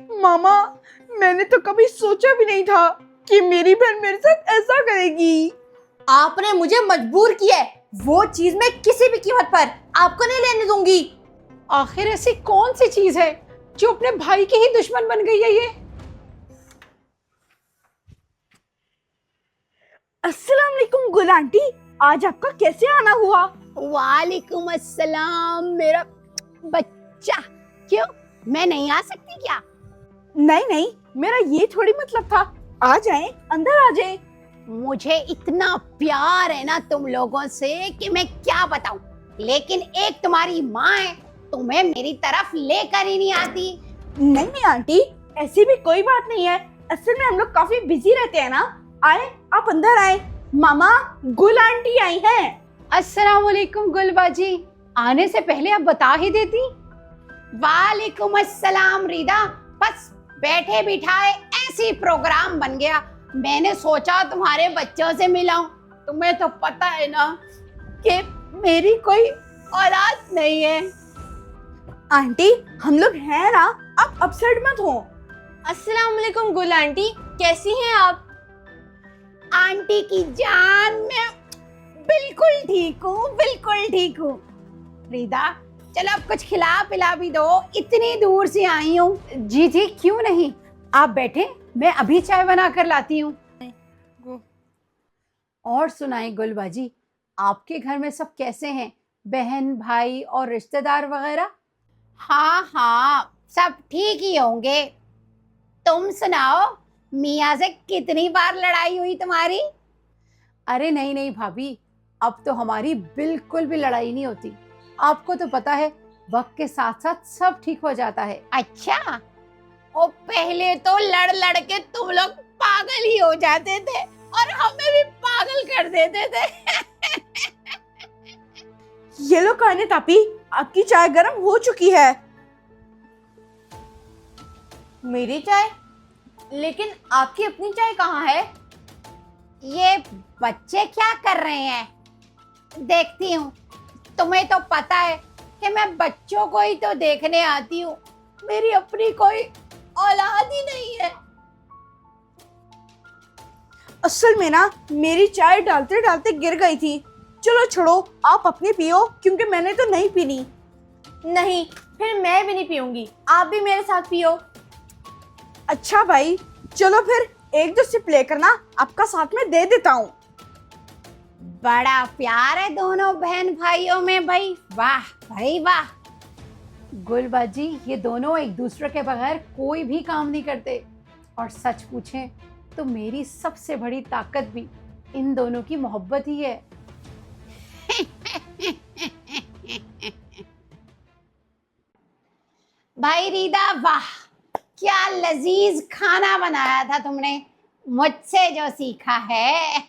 मामा, मैंने तो कभी सोचा भी नहीं था कि मेरी बहन मेरे साथ ऐसा करेगी। आपने मुझे मजबूर किया है। वो चीज मैं किसी भी कीमत पर आपको नहीं लेने दूंगी। आखिर ऐसी कौन सी चीज है जो अपने भाई की ही दुश्मन बन गई है? ये अस्सलाम वालेकुम गुल आंटी, आज आपका कैसे आना हुआ? वालेकुम अस्सलाम मेरा बच्चा। क्यों, मैं नहीं आ सकती क्या? नहीं नहीं, मेरा ये थोड़ी मतलब था। आ जाएं, अंदर आ जाएं। मुझे इतना प्यार है ना तुम लोगों से कि मैं क्या बताऊं, लेकिन एक तुम्हारी माँ है, तुम्हें मेरी तरफ लेकर ही नहीं आती। नहीं नहीं आंटी, ऐसी भी कोई बात नहीं है। असल में हम लोग काफी बिजी रहते हैं ना। आए, आप अंदर आए। मामा, गुल आंटी आई हैं। अस्सलाम वालेकुम गुलबाजी, आने से पहले आप बता ही देती। वालेकुम अस्सलाम रिदा, बस बैठे बिठाए ऐसी प्रोग्राम बन गया। मैंने सोचा तुम्हारे बच्चों से मिलाऊं। तुम्हें तो पता है ना कि मेरी कोई औलाद नहीं है। आंटी, हम लोग हैं ना, आप अपसेट मत हो। अस्सलाम वालेकुम गुल आंटी, कैसी हैं आप? आंटी की जान, मैं बिल्कुल ठीक हूँ, बिल्कुल ठीक हूँ। रिदा, चलो अब कुछ खिला पिला भी दो, इतनी दूर से आई हूँ। जी जी, क्यों नहीं, आप बैठे, मैं अभी चाय बना कर लाती हूँ। और सुनाएं गुलबाजी, आपके घर में सब कैसे हैं? बहन भाई और रिश्तेदार वगैरह? हाँ हाँ, सब ठीक ही होंगे। तुम सुनाओ, मियाँ से कितनी बार लड़ाई हुई तुम्हारी? अरे नहीं नहीं भाभी, अब तो हमारी बिल्कुल भी लड़ाई नहीं होती। आपको तो पता है, वक्त के साथ साथ सब ठीक हो जाता है। अच्छा, ओ पहले तो लड़ लड़ के तुम लोग पागल ही हो जाते थे और हमें भी पागल कर देते थे। ये लो कहने तापी, आपकी चाय गर्म हो चुकी है। मेरी चाय? लेकिन आपकी अपनी चाय कहाँ है? ये बच्चे क्या कर रहे हैं? देखती हूँ। तुम्हें तो पता है कि मैं बच्चों को ही तो देखने आती हूँ, मेरी अपनी कोई औलाद ही नहीं है। असल में ना, मेरी चाय डालते डालते गिर गई थी। चलो छोड़ो, आप अपनी पियो, क्योंकि मैंने तो नहीं पीनी। नहीं, फिर मैं भी नहीं पीऊंगी, आप भी मेरे साथ पियो। अच्छा भाई, चलो फिर एक दो सिप लेकर ना आपका साथ में दे देता हूँ। बड़ा प्यार है दोनों बहन भाइयों में भाई, वाह भाई वाह। गुलबाजी, ये दोनों एक दूसरे के बगैर कोई भी काम नहीं करते। और सच पूछें तो मेरी सबसे बड़ी ताकत भी इन दोनों की मोहब्बत ही है। भाई रीदा, वाह क्या लजीज खाना बनाया था तुमने, मुझसे जो सीखा है।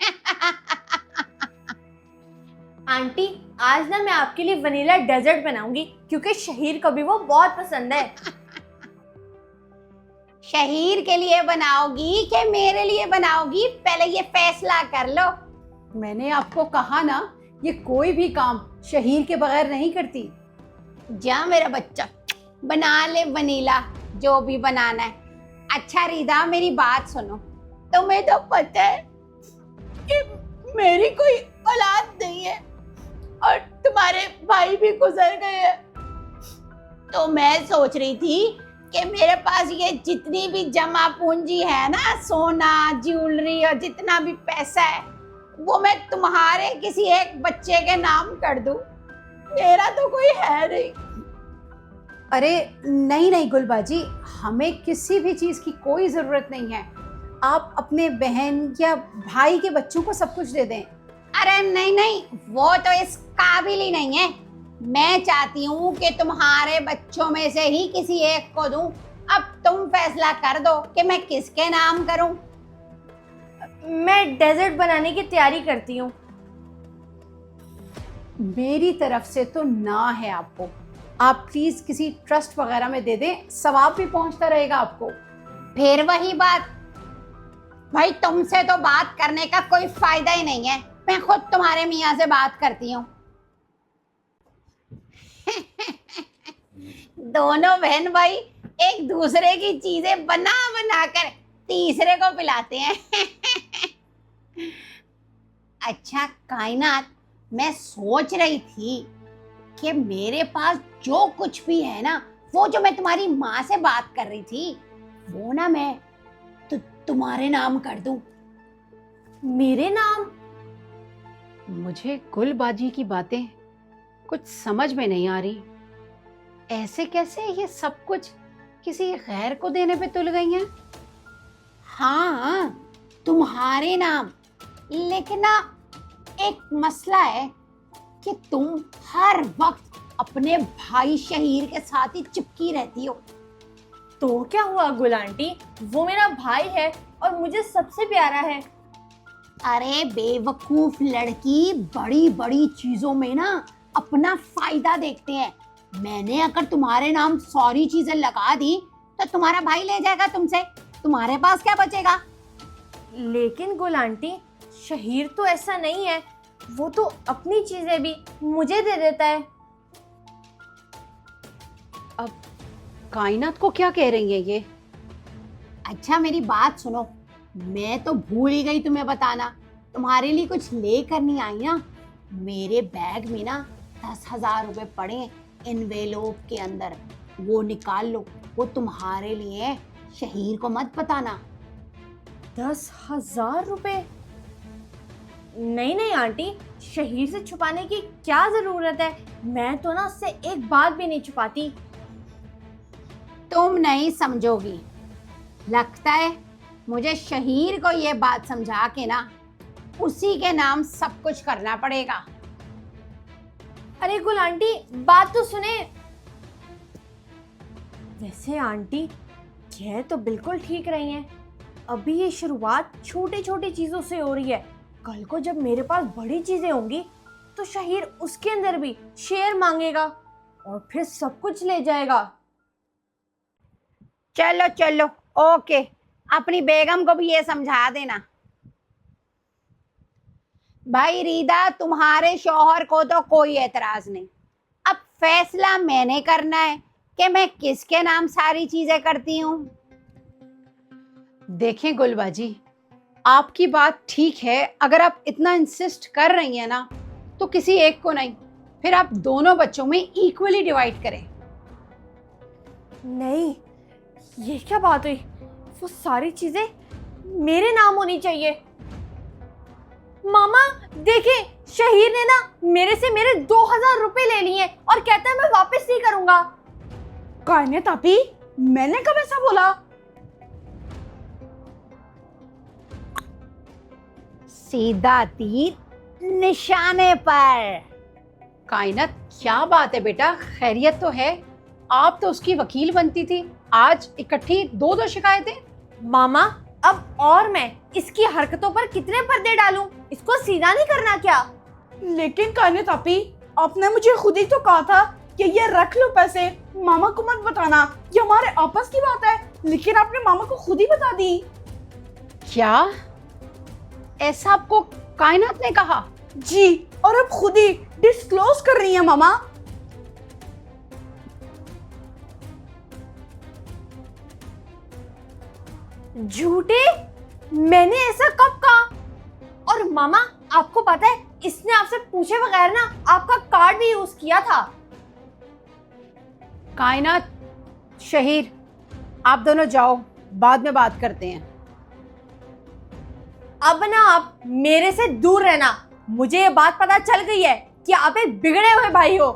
आंटी, आज ना मैं आपके लिए वनीला डेजर्ट बनाऊंगी, क्योंकि शहीर को भी वो बहुत पसंद है। शहीर के लिए बनाओगी कि मेरे लिए बनाओगी, पहले ये फैसला कर लो। मैंने आपको कहा ना, ये कोई भी काम शहीर के बगैर नहीं करती। जा मेरा बच्चा, बना ले वनीला, जो भी बनाना है। अच्छा रीदा, मेरी बात सुनो, तुम्हें तो पता है कि मेरी कोई औलाद नहीं है और तुम्हारे भाई भी गुजर गए हैं। तो मैं सोच रही थी कि मेरे पास ये जितनी भी जमा पूंजी है ना, सोना ज्वेलरी और जितना भी पैसा है, वो मैं तुम्हारे किसी एक बच्चे के नाम कर दूं। मेरा तो कोई है नहीं। अरे नहीं नहीं गुलबाजी, हमें किसी भी चीज़ की कोई ज़रूरत नहीं है। आप अपने बहन या भाई के बच्चों को सब कुछ दे दें। अरे नहीं नहीं, वो तो इस काबिल ही नहीं है। मैं चाहती हूँ कि तुम्हारे बच्चों में से ही किसी एक को दूं। अब तुम फैसला कर दो कि मैं किसके नाम करूं। मैं डेजर्ट बनाने की तैयारी करती हूँ। मेरी तरफ से तो ना है आपको। आप प्लीज़ किसी ट्रस्ट वगैरह में दे दें, सवाब भी पहुंचता रहेगा आपको। फिर वही बात, भाई तुमसे तो बात करने का कोई फायदा ही नहीं है। मैं खुद तुम्हारे मियाँ से बात करती हूँ। दोनों बहन भाई एक दूसरे की चीजें बना बना कर तीसरे को पिलाते हैं। अच्छा कायनात, मैं सोच रही थी कि मेरे पास जो कुछ भी है ना, वो जो मैं तुम्हारी माँ से बात कर रही थी, वो ना मैं तुम्हारे नाम कर दूं। मेरे नाम? मुझे गुलबाजी की बातें कुछ समझ में नहीं आ रही। ऐसे कैसे ये सब कुछ किसी गैर को देने पे तुल गई हैं? हाँ, तुम्हारे नाम। लेकिन ना एक मसला है कि तुम हर वक्त अपने भाई शहीर के साथ ही चिपकी रहती हो। तो क्या हुआ गुल आंटी, वो मेरा भाई है और मुझे सबसे प्यारा है। अरे बेवकूफ लड़की, बड़ी बड़ी चीजों में ना अपना फायदा देखते हैं। मैंने अगर तुम्हारे नाम सॉरी चीजें लगा दी तो तुम्हारा भाई ले जाएगा तुमसे, तुम्हारे पास क्या बचेगा? लेकिन गुल आंटी, शहीर तो ऐसा नहीं है, वो तो अपनी चीजें भी मुझे दे देता है। कायनात को क्या कह रही है ये? अच्छा मेरी बात सुनो, मैं तो भूल ही गई तुम्हें बताना। तुम्हारे लिए कुछ लेकर नहीं आई ना। मेरे बैग में ना 10,000 रुपए पड़े हैं एनवेलोप के अंदर, वो निकाल लो। वो तुम्हारे लिए, शहीर को मत बताना। 10,000 रुपए? नहीं नहीं आंटी, शहीर से छुपाने की क्या जरूरत है, मैं तो ना उससे एक बात भी नहीं छुपाती। तुम नहीं समझोगी। लगता है मुझे शहीर को ये बात समझा के ना उसी के नाम सब कुछ करना पड़ेगा। अरे गुल आंटी, बात तो सुने। वैसे आंटी कह तो बिल्कुल ठीक रही हैं। अभी ये शुरुआत छोटी छोटी चीजों से हो रही है, कल को जब मेरे पास बड़ी चीजें होंगी तो शहीर उसके अंदर भी शेयर मांगेगा और फिर सब कुछ ले जाएगा। चलो चलो ओके, अपनी बेगम को भी ये समझा देना। भाई रीदा, तुम्हारे शौहर को तो कोई एतराज नहीं। अब फैसला मैंने करना है कि मैं किसके नाम सारी चीजें करती हूँ। देखें गुलबाजी, आपकी बात ठीक है। अगर आप इतना इंसिस्ट कर रही हैं ना, तो किसी एक को नहीं, फिर आप दोनों बच्चों में इक्वली डिवाइड करें। नहीं, ये क्या बात हुई? वो सारी चीजें मेरे नाम होनी चाहिए। मामा देखें, शहीर ने ना मेरे से मेरे 2,000 रुपए ले लिए और कहता है मैं वापस नहीं करूंगा। कायनात आपी, मैंने कब ऐसा बोला? सीधा तीर निशाने पर। कायनात, क्या बात है बेटा, खैरियत तो है? आप तो उसकी वकील बनती थी, आज इकट्ठी दो दो शिकायतें। मामा अब और मैं इसकी हरकतों पर कितने पर्दे डालूं? इसको सीधा नहीं करना क्या? लेकिन कायनात आपी, आपने मुझे खुद ही तो कहा था कि ये रख लो पैसे, मामा को मत बताना, ये हमारे आपस की बात है। लेकिन आपने मामा को खुद ही बता दी। क्या ऐसा आपको कायनात ने कहा? जी, और अब खुद ही डिस्क्लोज कर रही है मामा। झूठे? मैंने ऐसा कब कहा? और मामा आपको पता है, इसने आपसे पूछे बगैर ना आपका कार्ड भी यूज किया था। कायनात, शहीर, आप दोनों जाओ, बाद में बात करते हैं। अब ना आप मेरे से दूर रहना। मुझे ये बात पता चल गई है कि आप एक बिगड़े हुए भाई हो।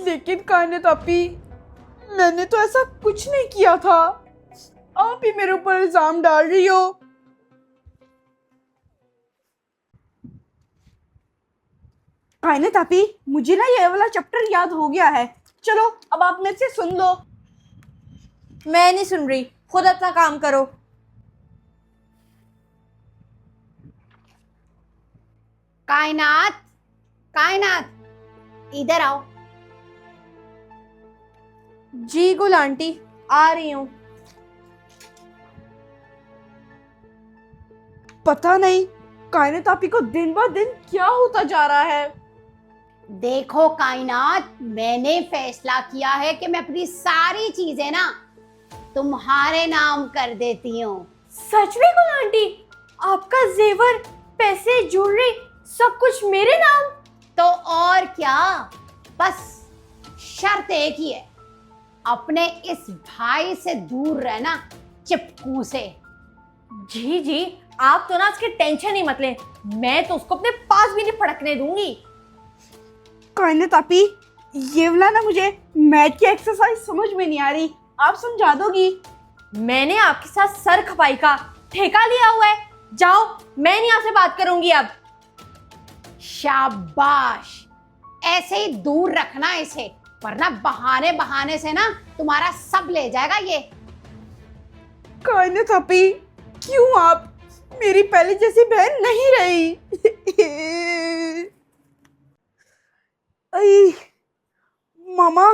लेकिन कायनात आपी, मैंने तो ऐसा कुछ नहीं किया था। आप ही मेरे ऊपर इल्जाम डाल रही हो। कायनात आपी, मुझे ना ये वाला चैप्टर याद हो गया है। चलो अब आप मेरे से सुन लो। मैं नहीं सुन रही, खुद अपना काम करो। कायनात, कायनात, इधर आओ। जी गुल आंटी, आ रही हूँ। पता नहीं कायनात आपी को दिन ब दिन क्या होता जा रहा है? देखो कायनात, मैंने फैसला किया है कि मैं अपनी सारी चीजें ना तुम्हारे नाम कर देती हूँ। सच में गुल आंटी, आपका जेवर, पैसे, ज्वेलरी सब कुछ मेरे नाम? तो और क्या, बस शर्त एक ही है, अपने इस भाई से दूर रहना, चिपकू से। जी जी, आप तो ना उसकी टेंशन ही मत लें, मैं तो उसको अपने पास भी नहीं फड़कने दूंगी। कायनात आपी, ये वाला ना मुझे मैथ की एक्सरसाइज समझ में नहीं आ रही, आप समझा दोगी? मैंने आपके साथ सर खपाई का ठेका लिया हुआ है, जाओ, मैं नहीं आपसे बात करूंगी अब। शाबाश, ऐसे ही दूर रखना इसे, वरना बहाने बहाने से ना तुम्हारा सब ले जाएगा ये। कायनात आपी, क्यों आप मेरी पहले जैसी बहन नहीं रही? अई, मामा,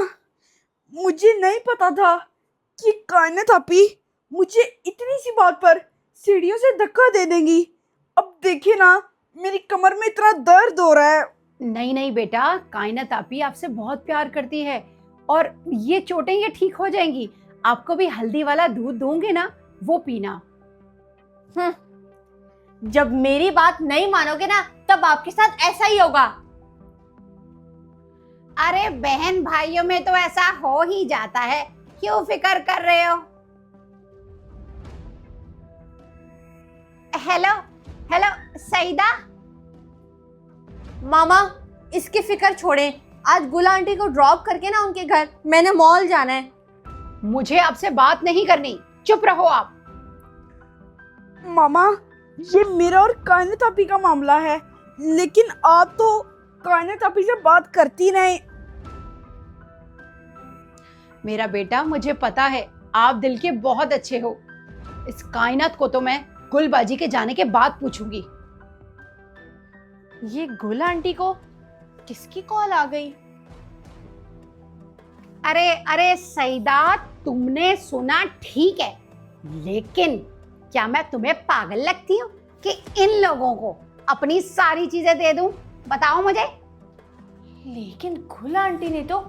मुझे नहीं पता था कि कायनात आपी मुझे इतनी सी बात पर सीढ़ियों से धक्का दे देंगी। अब देखिए ना, मेरी कमर में इतना दर्द हो रहा है। नहीं नहीं बेटा, कायनात आपी आपसे बहुत प्यार करती है और ये चोटें ये ठीक हो जाएंगी। आपको भी हल्दी वाला दूध दूंगे ना, वो पीना। जब मेरी बात नहीं मानोगे ना, तब आपके साथ ऐसा ही होगा। अरे बहन भाइयों में तो ऐसा हो ही जाता है, क्यों फिक्र कर रहे हो? Hello hello Saeeda. मामा, इसकी फिक्र छोड़ें, आज गुल आंटी को ड्रॉप करके ना उनके घर मैंने मॉल जाना है। मुझे आपसे बात नहीं करनी, चुप रहो आप। मामा, ये मेरा और कायनात आपी का मामला है, लेकिन आप तो कायनात आपी से बात करती नहीं। मेरा बेटा, मुझे पता है आप दिल के बहुत अच्छे हो। इस कायनात को तो मैं गुलबाजी के जाने के बाद पूछूंगी। ये गुल आंटी को किसकी कॉल आ गई? अरे अरे सईदा, तुमने सुना ठीक है, लेकिन क्या मैं तुम्हें पागल लगती हूँ कि इन लोगों को अपनी सारी चीजें दे दूं? बताओ मुझे। लेकिन गुल आंटी ने तो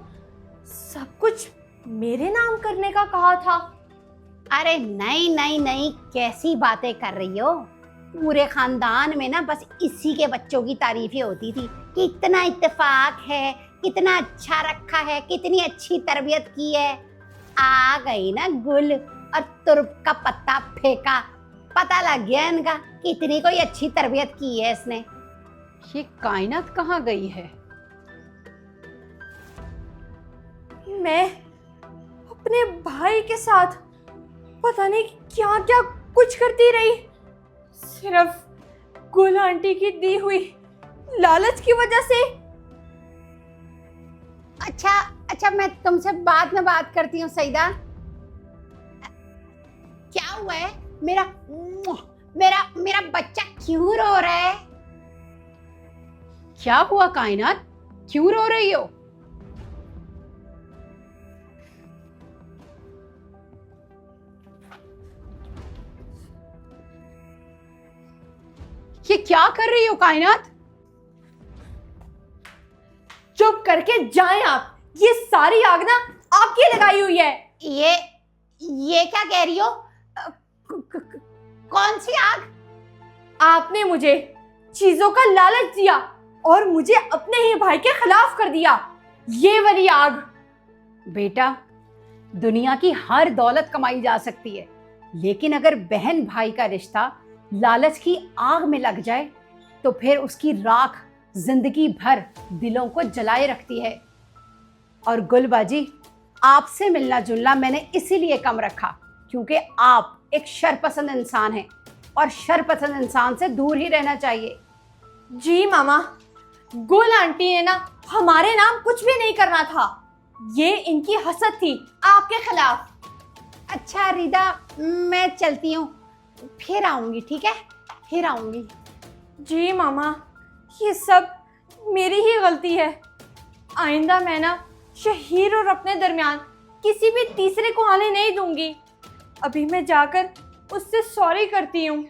सब कुछ मेरे नाम करने का कहा था। अरे नहीं नहीं नहीं, कैसी बातें कर रही हो? पूरे खानदान में ना बस इसी के बच्चों की तारीफ ही होती थी कि इतना इत्तेफाक है, कितना अच्छा रखा है, कितनी अच्छी तरबियत की है। आ गई ना गुल और तुर्प का पत्ता फेंका, पता लग गया इनका कितनी कोई अच्छी तरबियत की है इसने। ये कायनात कहाँ गई है? मैं अपने भाई के साथ पता नहीं क्या क्या कुछ करती रही, सिर्फ गुल आंटी की दी हुई लालच की वजह से। अच्छा अच्छा, मैं तुमसे बाद में बात करती हूँ सईदा। क्या हुआ है? मेरा मेरा मेरा बच्चा क्यों रो रहा है? क्या हुआ कायनात, क्यों रो रही हो? ये क्या कर रही हो कायनात? चुप करके जाएं आप, ये सारी आग ना आपकी लगाई हुई है। ये क्या कह रही हो? कौन सी आग? आपने मुझे चीजों का लालच दिया और मुझे अपने ही भाई के खिलाफ कर दिया, ये वाली आग। बेटा, दुनिया की हर दौलत कमाई जा सकती है, लेकिन अगर बहन भाई का रिश्ता लालच की आग में लग जाए तो फिर उसकी राख जिंदगी भर दिलों को जलाए रखती है। और गुलबाजी, आपसे मिलना जुलना मैंने इसीलिए कम रखा क्योंकि आप एक शरपसंद इंसान हैं और शरपसंद इंसान से दूर ही रहना चाहिए। जी मामा, गुल आंटी ने ना हमारे नाम कुछ भी नहीं करना था, ये इनकी हसद थी आपके खिलाफ। अच्छा रिदा, मैं चलती हूँ, फिर आऊंगी, ठीक है? फिर आऊंगी। जी मामा, ये सब मेरी ही गलती है। आइंदा मैं ना शहीर और अपने दरमियान किसी भी तीसरे को आने नहीं दूंगी। अभी मैं जाकर उससे सॉरी करती हूँ।